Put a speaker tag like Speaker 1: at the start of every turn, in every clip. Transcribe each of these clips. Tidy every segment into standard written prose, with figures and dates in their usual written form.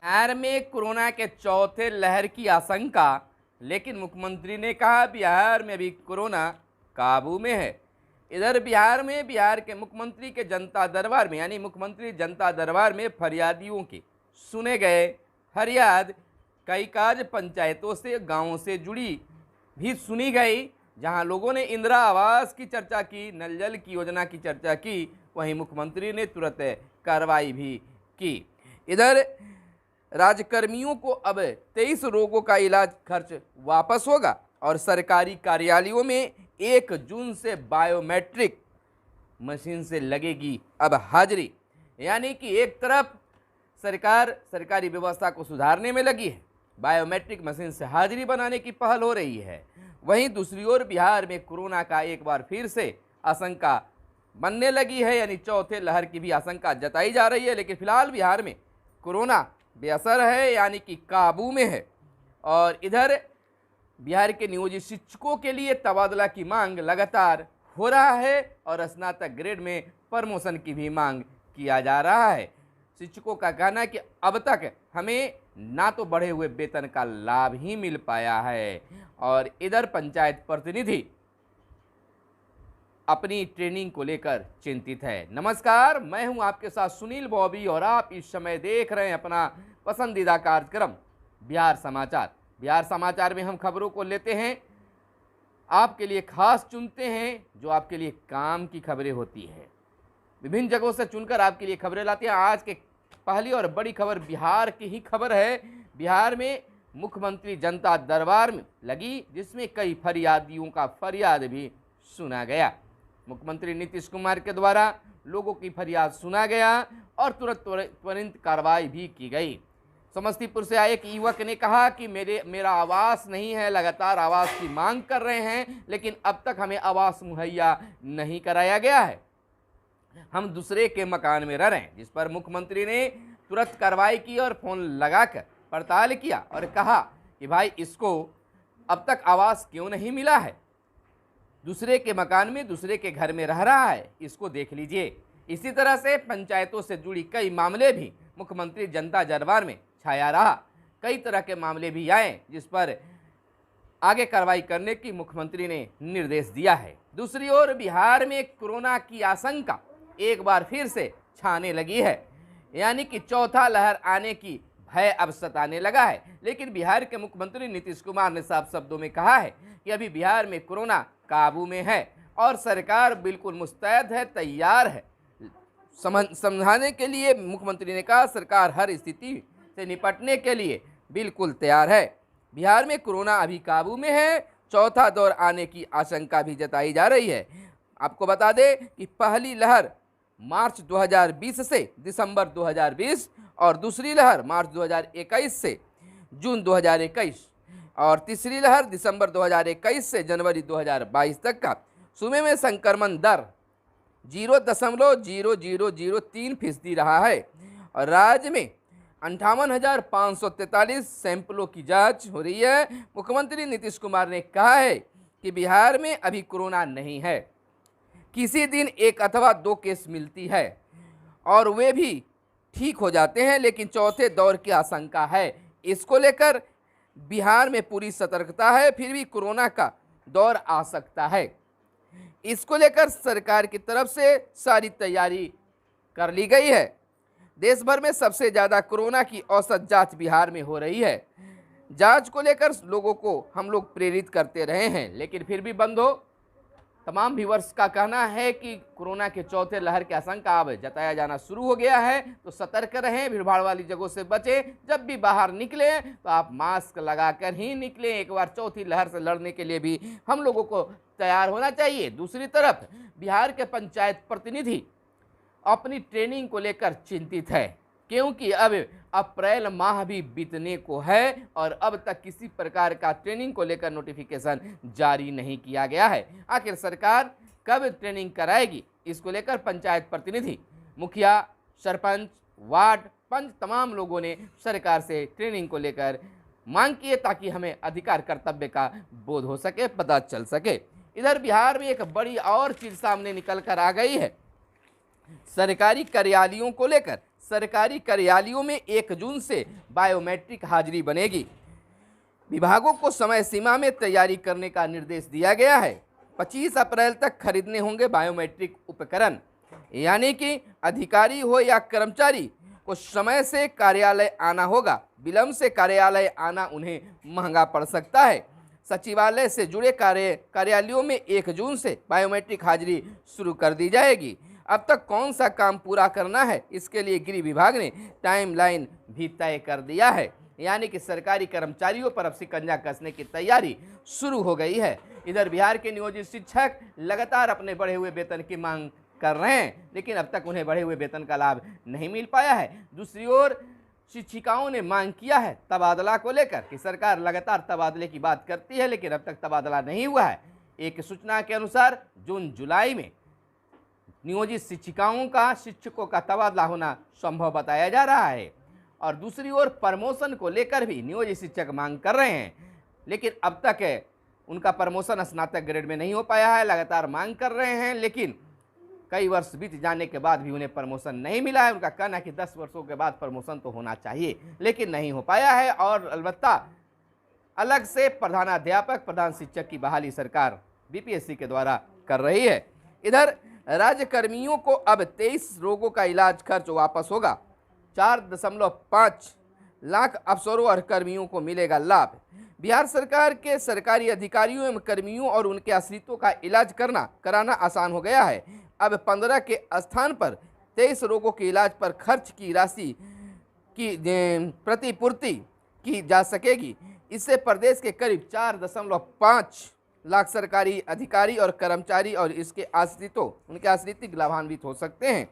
Speaker 1: बिहार में कोरोना के चौथे लहर की आशंका, लेकिन मुख्यमंत्री ने कहा बिहार में अभी कोरोना काबू में है। इधर बिहार के मुख्यमंत्री के जनता दरबार में यानी मुख्यमंत्री जनता दरबार में फरियादियों के सुने गए फरियाद। कई कार्य पंचायतों से गांवों से जुड़ी भी सुनी गई, जहां लोगों ने इंदिरा आवास की चर्चा की, नल जल की योजना की चर्चा की, वहीं मुख्यमंत्री ने तुरंत कार्रवाई भी की। इधर राज्यकर्मियों को अब 23 रोगों का इलाज खर्च वापस होगा और सरकारी कार्यालयों में 1 जून से बायोमेट्रिक मशीन से लगेगी अब हाजिरी। यानी कि एक तरफ सरकार सरकारी व्यवस्था को सुधारने में लगी है, बायोमेट्रिक मशीन से हाजिरी बनाने की पहल हो रही है। वहीं दूसरी ओर बिहार में कोरोना का एक बार फिर से आशंका बनने लगी है, यानी चौथे लहर की भी आशंका जताई जा रही है। लेकिन फिलहाल बिहार में कोरोना बेअसर है, यानी कि काबू में है। और इधर बिहार के नियोजित शिक्षकों के लिए तबादला की मांग लगातार हो रहा है और स्नातक ग्रेड में प्रमोशन की भी मांग किया जा रहा है। शिक्षकों का कहना है कि अब तक हमें ना तो बढ़े हुए वेतन का लाभ ही मिल पाया है। और इधर पंचायत प्रतिनिधि अपनी ट्रेनिंग को लेकर चिंतित है। नमस्कार, मैं हूं आपके साथ सुनील बॉबी और आप इस समय देख रहे हैं अपना पसंदीदा कार्यक्रम बिहार समाचार। बिहार समाचार में हम खबरों को लेते हैं, आपके लिए खास चुनते हैं, जो आपके लिए काम की खबरें होती है। विभिन्न जगहों से चुनकर आपके लिए खबरें लाते हैं। आज के पहली और बड़ी खबर बिहार की ही खबर है। बिहार में मुख्यमंत्री जनता दरबार में लगी, जिसमें कई फरियादियों का फरियाद भी सुना गया। मुख्यमंत्री नीतीश कुमार के द्वारा लोगों की फरियाद सुना गया और त्वरित कार्रवाई भी की गई। समस्तीपुर से आए एक युवक ने कहा कि मेरा आवास नहीं है, लगातार आवास की मांग कर रहे हैं, लेकिन अब तक हमें आवास मुहैया नहीं कराया गया है, हम दूसरे के मकान में रह रहे हैं। जिस पर मुख्यमंत्री ने तुरंत कार्रवाई की और फोन लगाकर पड़ताल किया और कहा कि भाई इसको अब तक आवास क्यों नहीं मिला है, दूसरे के मकान में दूसरे के घर में रह रहा है, इसको देख लीजिए। इसी तरह से पंचायतों से जुड़ी कई मामले भी मुख्यमंत्री जनता दरबार में छाया रहा। कई तरह के मामले भी आए, जिस पर आगे कार्रवाई करने की मुख्यमंत्री ने निर्देश दिया है। दूसरी ओर बिहार में कोरोना की आशंका एक बार फिर से छाने लगी है, यानी कि चौथा लहर आने की भय अब सताने लगा है। लेकिन बिहार के मुख्यमंत्री नीतीश कुमार ने साफ शब्दों में कहा है कि अभी बिहार में कोरोना काबू में है और सरकार बिल्कुल मुस्तैद है, तैयार है समझाने के लिए। मुख्यमंत्री ने कहा सरकार हर स्थिति से निपटने के लिए बिल्कुल तैयार है। बिहार में कोरोना अभी काबू में है, चौथा दौर आने की आशंका भी जताई जा रही है। आपको बता दें कि पहली लहर मार्च 2020 से दिसंबर 2020 और दूसरी लहर मार्च 2021 से जून 2021 और तीसरी लहर दिसंबर 2021 से जनवरी 2022 तक का सूबे में संक्रमण दर 0.0003% रहा है और राज्य में 58,543 सैंपलों की जांच हो रही है। मुख्यमंत्री नीतीश कुमार ने कहा है कि बिहार में अभी कोरोना नहीं है, किसी दिन 1 अथवा 2 केस मिलती है और वे भी ठीक हो जाते हैं, लेकिन चौथे दौर की आशंका है। इसको लेकर बिहार में पूरी सतर्कता है, फिर भी कोरोना का दौर आ सकता है। इसको लेकर सरकार की तरफ से सारी तैयारी कर ली गई है। देश भर में सबसे ज़्यादा कोरोना की औसत जांच बिहार में हो रही है। जांच को लेकर लोगों को हम लोग प्रेरित करते रहे हैं, लेकिन फिर भी बंद हो। तमाम व्यूअर्स का कहना है कि कोरोना के चौथे लहर की आशंका अब जताया जाना शुरू हो गया है, तो सतर्क रहें, भीड़भाड़ वाली जगहों से बचें। जब भी बाहर निकलें तो आप मास्क लगाकर ही निकलें। एक बार चौथी लहर से लड़ने के लिए भी हम लोगों को तैयार होना चाहिए। दूसरी तरफ बिहार के पंचायत प्रतिनिधि अपनी ट्रेनिंग को लेकर चिंतित है, क्योंकि अब अप्रैल माह भी बीतने को है और अब तक किसी प्रकार का ट्रेनिंग को लेकर नोटिफिकेशन जारी नहीं किया गया है। आखिर सरकार कब ट्रेनिंग कराएगी, इसको लेकर पंचायत प्रतिनिधि, मुखिया, सरपंच, वार्ड पंच तमाम लोगों ने सरकार से ट्रेनिंग को लेकर मांग की है, ताकि हमें अधिकार कर्तव्य का बोध हो सके, पता चल सके। इधर बिहार में एक बड़ी और चीज सामने निकल कर आ गई है। सरकारी कार्यालयों को लेकर सरकारी कार्यालयों में 1 जून से बायोमेट्रिक हाजिरी बनेगी। विभागों को समय सीमा में तैयारी करने का निर्देश दिया गया है। 25 अप्रैल तक खरीदने होंगे बायोमेट्रिक उपकरण, यानी कि अधिकारी हो या कर्मचारी को समय से कार्यालय आना होगा। विलंब से कार्यालय आना उन्हें महंगा पड़ सकता है। सचिवालय से जुड़े कार्यालयों में 1 जून से बायोमेट्रिक हाजिरी शुरू कर दी जाएगी। अब तक कौन सा काम पूरा करना है, इसके लिए गृह विभाग ने टाइमलाइन भी तय कर दिया है, यानी कि सरकारी कर्मचारियों पर अब शिकंजा कसने की तैयारी शुरू हो गई है। इधर बिहार के नियोजित शिक्षक लगातार अपने बढ़े हुए वेतन की मांग कर रहे हैं, लेकिन अब तक उन्हें बढ़े हुए वेतन का लाभ नहीं मिल पाया है। दूसरी ओर शिक्षिकाओं ने मांग किया है तबादला को लेकर कि सरकार लगातार तबादले की बात करती है, लेकिन अब तक तबादला नहीं हुआ है। एक सूचना के अनुसार जून जुलाई में नियोजित शिक्षकों का तबादला होना संभव बताया जा रहा है। और दूसरी ओर प्रमोशन को लेकर भी नियोजित शिक्षक मांग कर रहे हैं, लेकिन अब तक उनका प्रमोशन स्नातक ग्रेड में नहीं हो पाया है। लगातार मांग कर रहे हैं, लेकिन कई वर्ष बीत जाने के बाद भी उन्हें प्रमोशन नहीं मिला है। उनका कहना है कि 10 वर्षों के बाद प्रमोशन तो होना चाहिए, लेकिन नहीं हो पाया है। और अलबत्ता अलग से प्रधानाध्यापक, प्रधान शिक्षक की बहाली सरकार बीपीएससी के द्वारा कर रही है। इधर राज्य कर्मियों को अब 23 रोगों का इलाज खर्च वापस होगा। 4.5 लाख अफसरों और कर्मियों को मिलेगा लाभ। बिहार सरकार के सरकारी अधिकारियों एवं कर्मियों और उनके आश्रितों का इलाज कराना आसान हो गया है। अब 15 के स्थान पर 23 रोगों के इलाज पर खर्च की राशि की प्रतिपूर्ति की जा सकेगी। इससे प्रदेश के करीब 4.5 लाख सरकारी अधिकारी और कर्मचारी और उनके आश्रित लाभान्वित हो सकते हैं।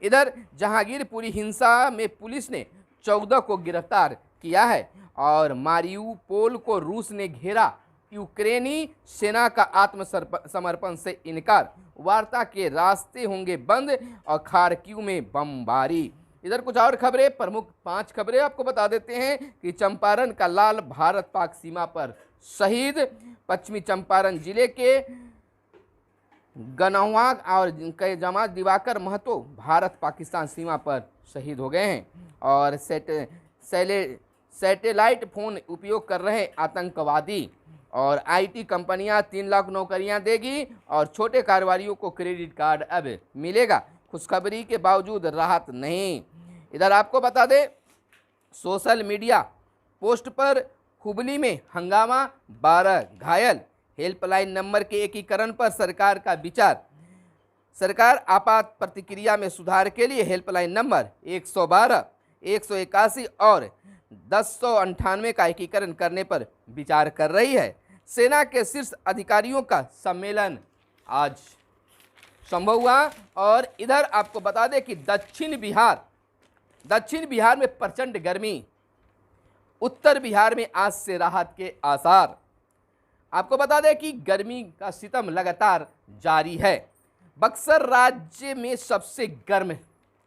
Speaker 1: इधर जहांगीरपुरी हिंसा में पुलिस ने 14 को गिरफ्तार किया है और मारियुपोल को रूस ने घेरा। यूक्रेनी सेना का आत्मसमर्पण से इनकार। वार्ता के रास्ते होंगे बंद और खार्किव में बमबारी। इधर कुछ और खबरें, प्रमुख 5 खबरें आपको बता देते हैं कि चंपारण का लाल भारत पाक सीमा पर शहीद। पश्चिमी चंपारण जिले के गनौवा और जमात दिवाकर महतो भारत पाकिस्तान सीमा पर शहीद हो गए हैं। और सैटेलाइट फोन उपयोग कर रहे आतंकवादी। और आईटी कंपनियां 3 लाख नौकरियां देगी और छोटे कारोबारियों को क्रेडिट कार्ड अब मिलेगा। खुशखबरी के बावजूद राहत नहीं। इधर आपको बता दें, सोशल मीडिया पोस्ट पर हुबली में हंगामा, 12 घायल। हेल्पलाइन नंबर के एकीकरण पर सरकार का विचार। सरकार आपात प्रतिक्रिया में सुधार के लिए हेल्पलाइन नंबर 112, 181 और 1098 का एकीकरण करने पर विचार कर रही है। सेना के शीर्ष अधिकारियों का सम्मेलन आज संभव हुआ। और इधर आपको बता दें कि दक्षिण बिहार में प्रचंड गर्मी, उत्तर बिहार में आज से राहत के आसार। आपको बता दें कि गर्मी का सितम लगातार जारी है। बक्सर राज्य में सबसे गर्म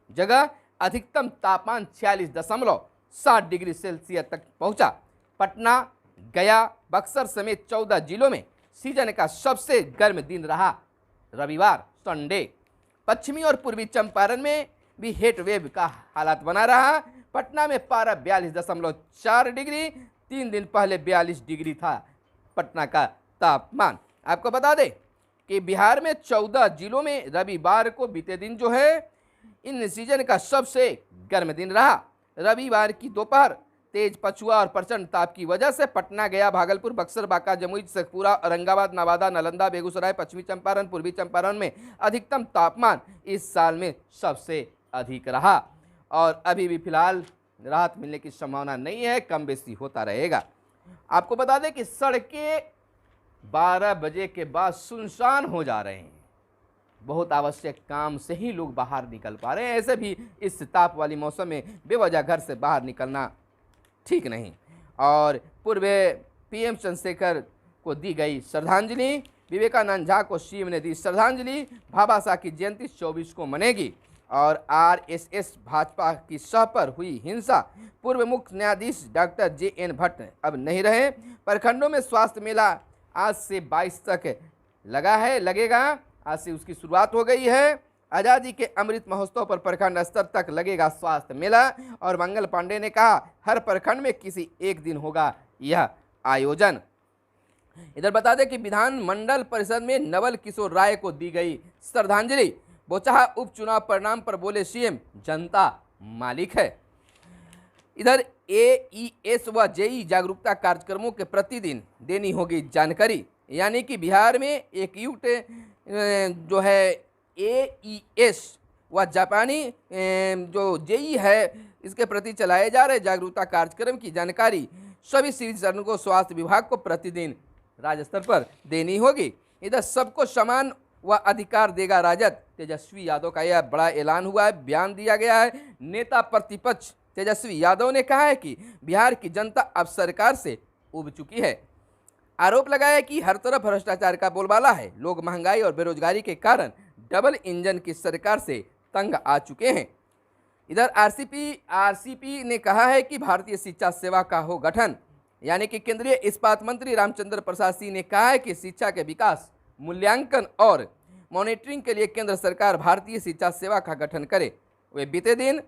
Speaker 1: जगह, अधिकतम तापमान 46.7 डिग्री सेल्सियस तक पहुंचा। पटना, गया, बक्सर समेत 14 जिलों में सीजन का सबसे गर्म दिन रहा रविवार, संडे। पश्चिमी और पूर्वी चंपारण में भी हीट वेव का हालात बना रहा। पटना में पारा 42.4 डिग्री, 3 दिन पहले 42 डिग्री था पटना का तापमान। आपको बता दें कि बिहार में 14 जिलों में रविवार को बीते दिन जो है इन सीजन का सबसे गर्म दिन रहा। रविवार की दोपहर तेज पछुआ और प्रचंड ताप की वजह से पटना, गया, भागलपुर, बक्सर, बांका, जमुई, शेखपुरा, औरंगाबाद, नवादा, नालंदा, बेगूसराय, पश्चिमी चंपारण, पूर्वी चंपारण में अधिकतम तापमान इस साल में सबसे अधिक रहा। और अभी भी फिलहाल राहत मिलने की संभावना नहीं है, कम बेसी होता रहेगा। आपको बता दें कि सड़कें 12 बजे के बाद सुनसान हो जा रहे हैं। बहुत आवश्यक काम से ही लोग बाहर निकल पा रहे हैं। ऐसे भी इस ताप वाली मौसम में बेवजह घर से बाहर निकलना ठीक नहीं। और पूर्व पीएम चंद्रशेखर को दी गई श्रद्धांजलि। विवेकानंद झा को सीएम ने दी श्रद्धांजलि। भाभा शाह की जयंती 24 को मनेगी। और आरएसएस भाजपा की सह पर हुई हिंसा। पूर्व मुख्य न्यायाधीश डॉक्टर JN भट्ट अब नहीं रहे। प्रखंडों में स्वास्थ्य मेला आज से 22 तक लगेगा। आज से उसकी शुरुआत हो गई है। आज़ादी के अमृत महोत्सव पर प्रखंड स्तर तक लगेगा स्वास्थ्य मेला। और मंगल पांडे ने कहा, हर प्रखंड में किसी एक दिन होगा यह आयोजन। इधर बता दें कि विधानमंडल परिषद में नवल किशोर राय को दी गई श्रद्धांजलि। बोचाहा उपचुनाव परिणाम पर बोले सीएम, जनता मालिक है। इधर एईएस व जेई जागरूकता कार्यक्रमों के प्रतिदिन देनी होगी जानकारी, यानी कि बिहार में एक युक्त जो है एईएस व जापानी जो जेई है इसके प्रति चलाए जा रहे जागरूकता कार्यक्रम की जानकारी सभी सिविल सर्जन को स्वास्थ्य विभाग को प्रतिदिन राज्य स्तर पर देनी होगी। इधर सबको समान व अधिकार देगा राजद, तेजस्वी यादव का यह बड़ा ऐलान हुआ है, बयान दिया गया है। नेता प्रतिपक्ष तेजस्वी यादव ने कहा है कि बिहार की जनता अब सरकार से उब चुकी है। आरोप लगाया कि हर तरफ भ्रष्टाचार का बोलबाला है, लोग महंगाई और बेरोजगारी के कारण डबल इंजन की सरकार से तंग आ चुके हैं। इधर आरसीपी ने कहा है कि भारतीय शिक्षा सेवा का हो गठन, यानी कि केंद्रीय इस्पात मंत्री रामचंद्र प्रसाद सिंह ने कहा है कि शिक्षा के विकास, मूल्यांकन और मॉनिटरिंग के लिए केंद्र सरकार भारतीय शिक्षा सेवा का गठन करे। वे बीते दिन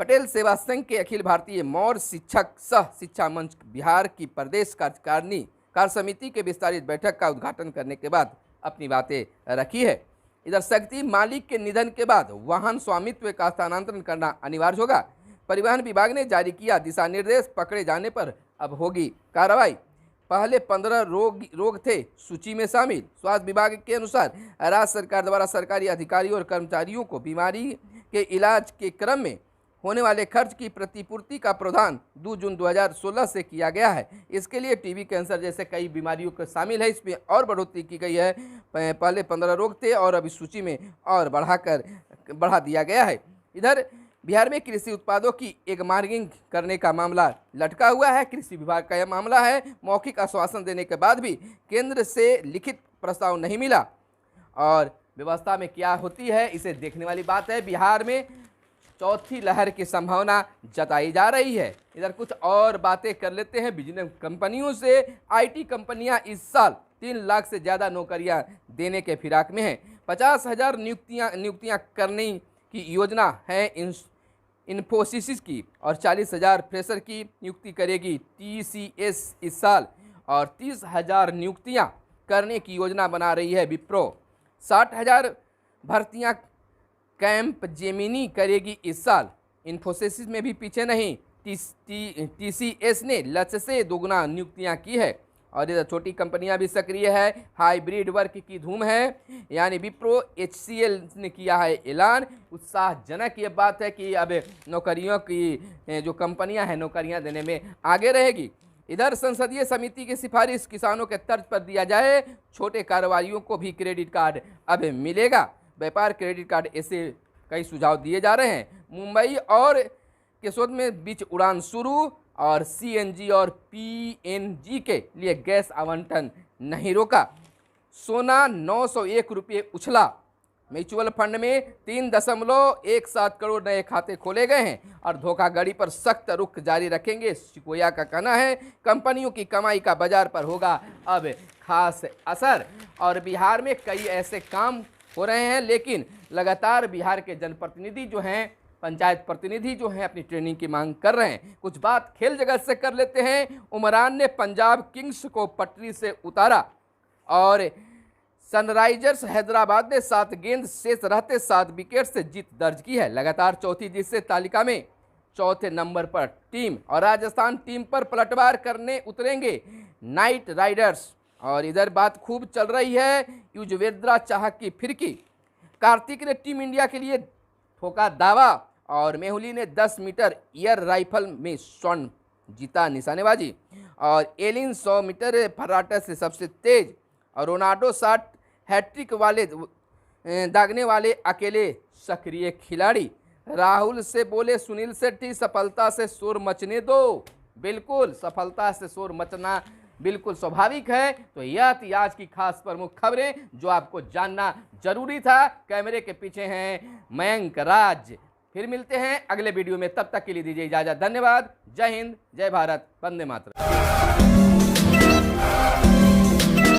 Speaker 1: पटेल सेवा संघ के अखिल भारतीय मौर्य शिक्षक सह शिक्षा मंच बिहार की प्रदेश कार्यकारिणी कार्य समिति के विस्तारित बैठक का उद्घाटन करने के बाद अपनी बातें रखी है। इधर शक्ति मालिक के निधन के बाद वाहन स्वामित्व का स्थानांतरण करना अनिवार्य होगा। परिवहन विभाग ने जारी किया दिशा निर्देश, पकड़े जाने पर अब होगी कार्रवाई। पहले 15 रोग थे सूची में शामिल। स्वास्थ्य विभाग के अनुसार राज्य सरकार द्वारा सरकारी अधिकारियों और कर्मचारियों को बीमारी के इलाज के क्रम में होने वाले खर्च की प्रतिपूर्ति का प्रावधान 2 जून 2016 से किया गया है। इसके लिए टीबी, कैंसर जैसे कई बीमारियों को शामिल है। इसमें और बढ़ोतरी की गई है। पहले 15 रोग थे और अभी सूची में और बढ़ा दिया गया है। इधर बिहार में कृषि उत्पादों की एक मार्किंग करने का मामला लटका हुआ है। कृषि विभाग का यह मामला है। मौखिक आश्वासन देने के बाद भी केंद्र से लिखित प्रस्ताव नहीं मिला और व्यवस्था में क्या होती है इसे देखने वाली बात है। बिहार में चौथी लहर की संभावना जताई जा रही है। इधर कुछ और बातें कर लेते हैं बिजनेस कंपनियों से। आईटी कंपनियां इस साल 3 लाख से ज़्यादा नौकरियां देने के फिराक में हैं। 50,000 नियुक्तियां करने की योजना है इन्फोसिस की और 40,000 फ्रेशर की नियुक्ति करेगी टीसीएस इस साल और 30,000 नियुक्तियां करने की योजना बना रही है विप्रो। 60,000 भर्तियां कैंप जेमिनी करेगी इस साल। इन्फोसिस में भी पीछे नहीं, टीसीएस ने लक्ष्य से दोगुना नियुक्तियां की है। और इधर छोटी कंपनियां भी सक्रिय है। हाइब्रिड वर्क की धूम है, यानी विप्रो, एचसीएल ने किया है ऐलान। उत्साहजनक ये बात है कि अब नौकरियों की जो कंपनियां हैं नौकरियां देने में आगे रहेगी। इधर संसदीय समिति की सिफारिश किसानों के तर्ज पर दिया जाए, छोटे कारोबारियों को भी क्रेडिट कार्ड अब मिलेगा। व्यापार क्रेडिट कार्ड ऐसे कई सुझाव दिए जा रहे हैं। मुंबई और केशोद में बीच उड़ान शुरू और सीएनजी और पीएनजी के लिए गैस आवंटन नहीं रोका। सोना 901 रुपये उछला। म्यूचुअल फंड में 3.17 करोड़ नए खाते खोले गए हैं और धोखाधड़ी पर सख्त रुख जारी रखेंगे। सिकोया का कहना है कंपनियों की कमाई का बाजार पर होगा अब खास असर। और बिहार में कई ऐसे काम हो रहे हैं, लेकिन लगातार बिहार के जनप्रतिनिधि जो हैं, पंचायत प्रतिनिधि जो हैं, अपनी ट्रेनिंग की मांग कर रहे हैं। कुछ बात खेल जगत से कर लेते हैं। उमरान ने पंजाब किंग्स को पटरी से उतारा और सनराइजर्स हैदराबाद ने 7 गेंद शेष रहते 7 विकेट से जीत दर्ज की है। लगातार चौथी जीत से तालिका में चौथे नंबर पर टीम और राजस्थान टीम पर पलटवार करने उतरेंगे नाइट राइडर्स। और इधर बात खूब चल रही है युजवेंद्र चाहल की फिरकी। कार्तिक ने टीम इंडिया के लिए ठोका दावा और मेहुली ने 10 मीटर एयर राइफल में स्वर्ण जीता निशानेबाजी। और एलिन 100 मीटर फर्राटा से सबसे तेज और रोनाल्डो 60 हैट्रिक वाले दागने वाले अकेले सक्रिय खिलाड़ी। राहुल से बोले सुनील शेट्टी, सफलता से शोर मचने दो। बिल्कुल, सफलता से शोर मचना बिल्कुल स्वाभाविक है। तो यह थी आज की खास प्रमुख खबरें जो आपको जानना जरूरी था। कैमरे के पीछे हैं मयंक राज। फिर मिलते हैं अगले वीडियो में, तब तक के लिए दीजिए इजाजत। धन्यवाद। जय हिंद, जय भारत, वंदे मातरम।